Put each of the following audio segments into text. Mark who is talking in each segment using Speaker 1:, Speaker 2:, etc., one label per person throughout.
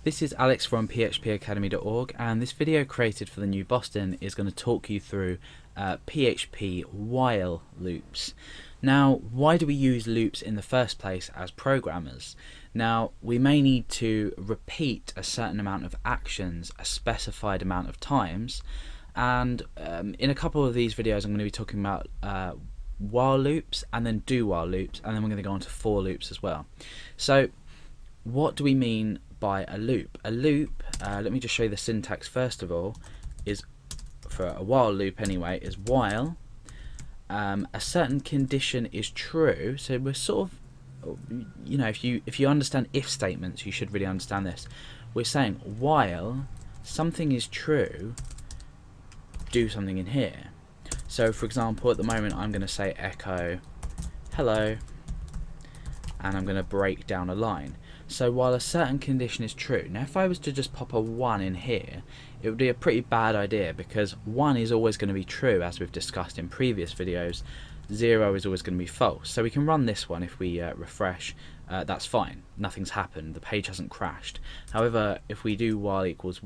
Speaker 1: This is Alex from phpacademy.org, and this video created for the New Boston is going to talk you through PHP while loops. Now, why do we use loops in the first place as programmers? Now, we may need to repeat a certain amount of actions a specified amount of times, and in a couple of these videos I'm going to be talking about while loops and then do while loops, and then we're going to go on to for loops as well. So what do we mean by a loop? A loop, let me just show you the syntax first of all, is for a while loop anyway, is while a certain condition is true. So we're sort of, you know, if you understand if statements, you should really understand this. We're saying while something is true, do something in here. So for example, at the moment I'm going to say echo hello, and I'm going to break down a line. So while a certain condition is true, now if I was to just pop a 1 in here, it would be a pretty bad idea, because 1 is always going to be true, as we've discussed in previous videos. 0 is always going to be false. So we can run this one. If we refresh, that's fine, nothing's happened, the page hasn't crashed. However, if we do while equals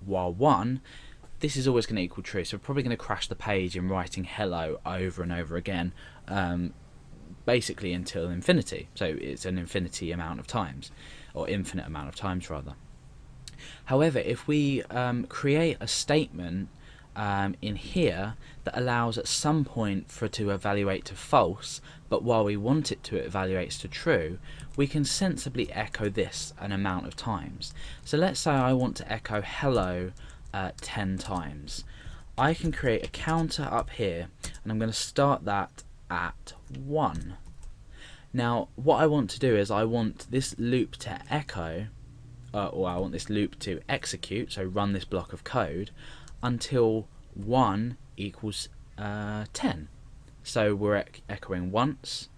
Speaker 1: while 1, this is always going to equal true, so we're probably going to crash the page in writing hello over and over again, basically until infinity. So it's an infinity amount of times, or infinite amount of times rather. However, if we create a statement in here that allows at some point for it to evaluate to false, but while we want it to evaluates to true, we can sensibly echo this an amount of times. So let's say I want to echo hello 10 times. I can create a counter up here, and I'm going to start that at 1. Now what I want to do is I want this loop to echo, or I want this loop to execute, so run this block of code until 1 equals 10. So we're echoing once,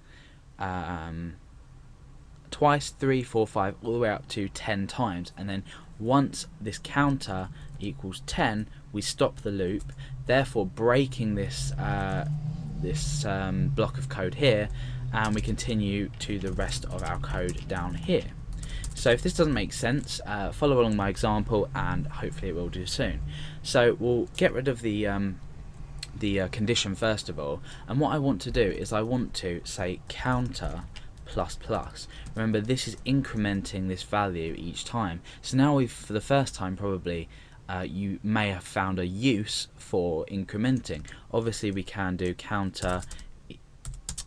Speaker 1: twice, 3, 4, 5, all the way up to 10 times, and then once this counter equals 10, we stop the loop, therefore breaking this block of code here, and we continue to the rest of our code down here. So if this doesn't make sense, follow along my example, and hopefully it will do soon. So we'll get rid of the condition first of all, and what I want to do is I want to say counter plus plus. Remember, this is incrementing this value each time. So now we've, for the first time probably, you may have found a use for incrementing. Obviously we can do counter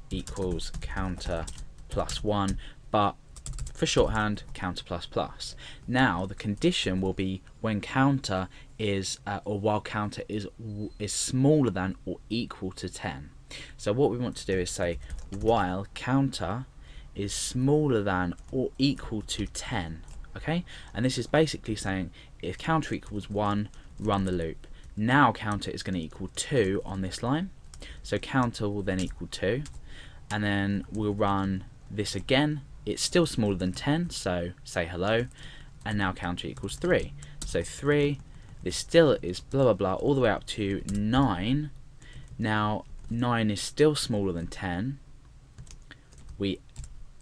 Speaker 1: equals counter plus 1, but for shorthand, counter plus plus. Now the condition will be when counter is or while counter is smaller than or equal to 10. So what we want to do is say while counter is smaller than or equal to 10. Okay, and this is basically saying if counter equals 1, run the loop. Now counter is going to equal 2 on this line, so counter will then equal 2, and then we'll run this again. It's still smaller than 10, so say hello, and now counter equals 3. So 3, this still is blah blah blah all the way up to 9. Now 9 is still smaller than 10. We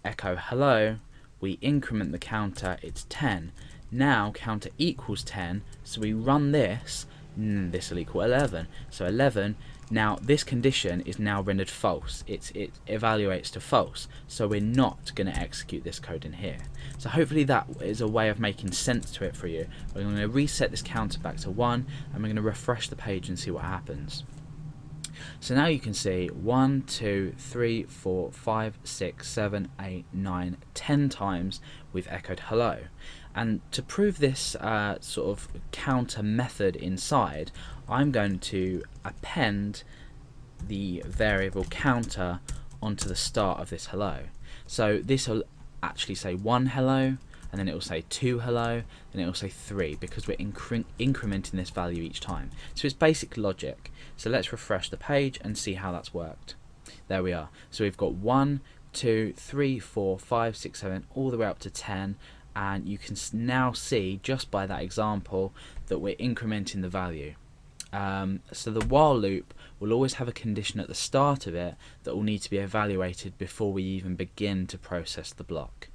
Speaker 1: echo hello, we increment the counter, it's 10. Now counter equals 10, so we run this, this will equal 11. So 11, now this condition is now rendered false. It evaluates to false, so we're not going to execute this code in here. So hopefully that is a way of making sense to it for you. We're going to reset this counter back to 1, and we're going to refresh the page and see what happens. So now you can see 1, 2, 3, 4, 5, 6, 7, 8, 9, 10 times we've echoed hello. And to prove this sort of counter method inside, I'm going to append the variable counter onto the start of this hello. So this will actually say 1 hello, and then it will say 2 hello, and it will say 3, because we're incrementing this value each time. So it's basic logic. So let's refresh the page and see how that's worked. There we are. So we've got 1, 2, 3, 4, 5, 6, 7, all the way up to 10, and you can now see just by that example that we're incrementing the value. So the while loop will always have a condition at the start of it that will need to be evaluated before we even begin to process the block.